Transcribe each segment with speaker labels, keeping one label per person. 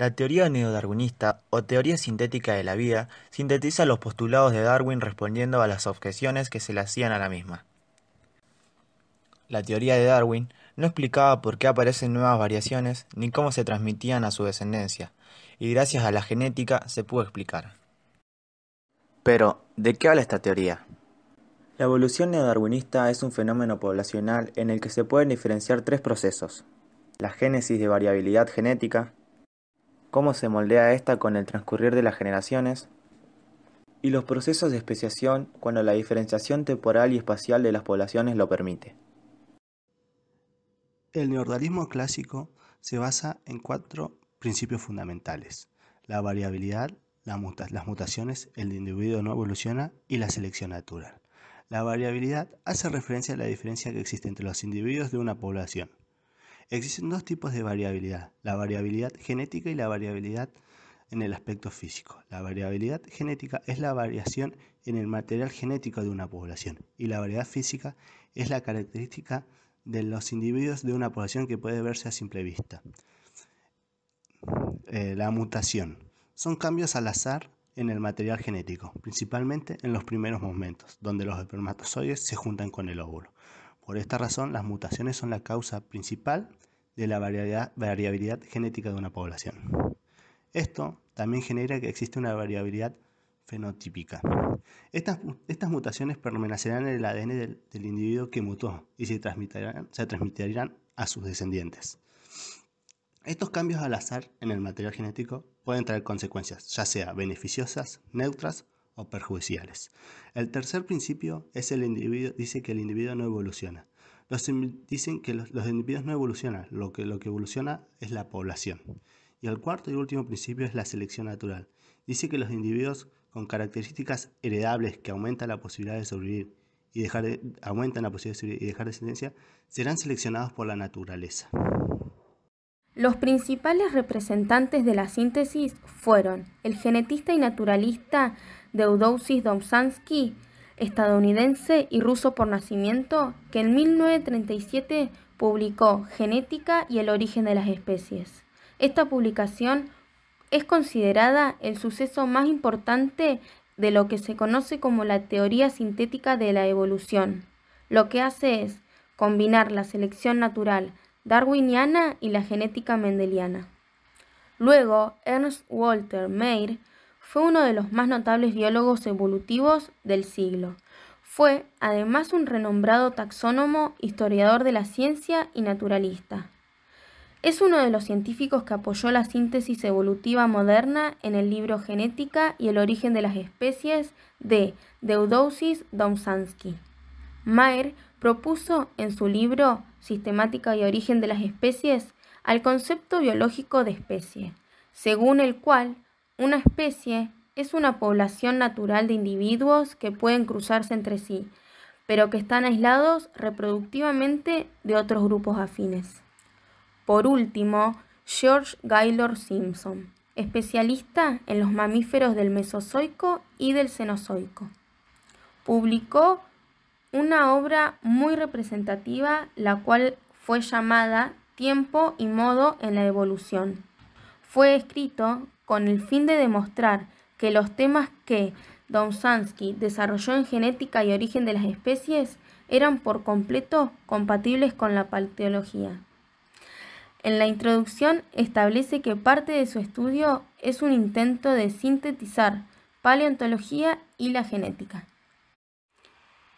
Speaker 1: La teoría neodarwinista o teoría sintética de la vida sintetiza los postulados de Darwin respondiendo a las objeciones que se le hacían a la misma. La teoría de Darwin no explicaba por qué aparecen nuevas variaciones ni cómo se transmitían a su descendencia, y gracias a la genética se pudo explicar. Pero, ¿de qué habla esta teoría? La evolución neodarwinista es un fenómeno poblacional en el que se pueden diferenciar tres procesos: la génesis de variabilidad genética, cómo se moldea esta con el transcurrir de las generaciones, y los procesos de especiación cuando la diferenciación temporal y espacial de las poblaciones lo permite.
Speaker 2: El neodarwinismo clásico se basa en 4 principios fundamentales: la variabilidad, las mutaciones, el individuo no evoluciona y la selección natural. La variabilidad hace referencia a la diferencia que existe entre los individuos de una población. Existen dos tipos de variabilidad: la variabilidad genética y la variabilidad en el aspecto físico. La variabilidad genética es la variación en el material genético de una población, y la variabilidad física es la característica de los individuos de una población que puede verse a simple vista. La mutación son cambios al azar en el material genético, principalmente en los primeros momentos, donde los espermatozoides se juntan con el óvulo. Por esta razón, las mutaciones son la causa principal de la variabilidad genética de una población. Esto también genera que existe una variabilidad fenotípica. Estas mutaciones permanecerán en el ADN del individuo que mutó y se transmitirán a sus descendientes. Estos cambios al azar en el material genético pueden traer consecuencias, ya sea beneficiosas, neutras o perjudiciales. El tercer principio dice que el individuo no evoluciona. Dicen que los individuos no evolucionan, lo que evoluciona es la población. Y el cuarto y último principio es la selección natural. Dice que los individuos con características heredables que aumentan la posibilidad de sobrevivir y dejar descendencia serán seleccionados por la naturaleza.
Speaker 3: Los principales representantes de la síntesis fueron el genetista y naturalista Theodosis Domzhansky, estadounidense y ruso por nacimiento, que en 1937 publicó Genética y el origen de las especies. Esta publicación es considerada el suceso más importante de lo que se conoce como la teoría sintética de la evolución. Lo que hace es combinar la selección natural darwiniana y la genética mendeliana. Luego, Ernst Walter Mayr fue uno de los más notables biólogos evolutivos del siglo. Fue, además, un renombrado taxónomo, historiador de la ciencia y naturalista. Es uno de los científicos que apoyó la síntesis evolutiva moderna en el libro Genética y el origen de las especies de Theodosis Domzhansky. Mayr propuso en su libro Sistemática y origen de las especies al concepto biológico de especie, según el cual una especie es una población natural de individuos que pueden cruzarse entre sí, pero que están aislados reproductivamente de otros grupos afines. Por último, George Gaylord Simpson, especialista en los mamíferos del Mesozoico y del Cenozoico, publicó una obra muy representativa, la cual fue llamada Tiempo y modo en la evolución. Fue escrito con el fin de demostrar que los temas que Domzhansky desarrolló en Genética y origen de las especies eran por completo compatibles con la paleontología. En la introducción establece que parte de su estudio es un intento de sintetizar paleontología y la genética.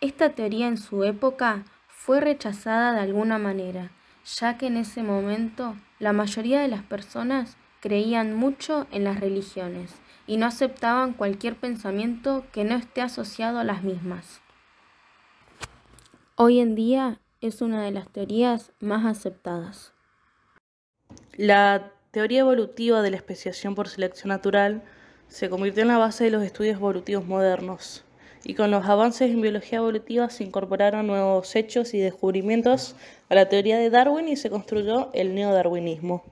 Speaker 3: Esta teoría en su época fue rechazada de alguna manera, ya que en ese momento la mayoría de las personas creían mucho en las religiones y no aceptaban cualquier pensamiento que no esté asociado a las mismas. Hoy en día es una de las teorías más aceptadas.
Speaker 4: La teoría evolutiva de la especiación por selección natural se convirtió en la base de los estudios evolutivos modernos, y con los avances en biología evolutiva se incorporaron nuevos hechos y descubrimientos a la teoría de Darwin y se construyó el neodarwinismo.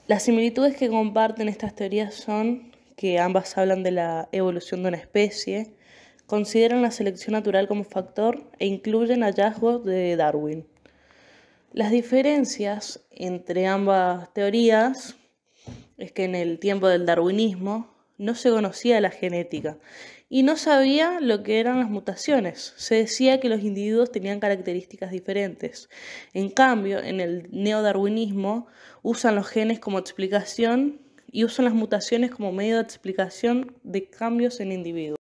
Speaker 4: Las similitudes que comparten estas teorías son que ambas hablan de la evolución de una especie, consideran la selección natural como factor e incluyen hallazgos de Darwin. Las diferencias entre ambas teorías es que en el tiempo del darwinismo no se conocía la genética y no sabía lo que eran las mutaciones. Se decía que los individuos tenían características diferentes. En cambio, en el neodarwinismo usan los genes como explicación y usan las mutaciones como medio de explicación de cambios en individuos.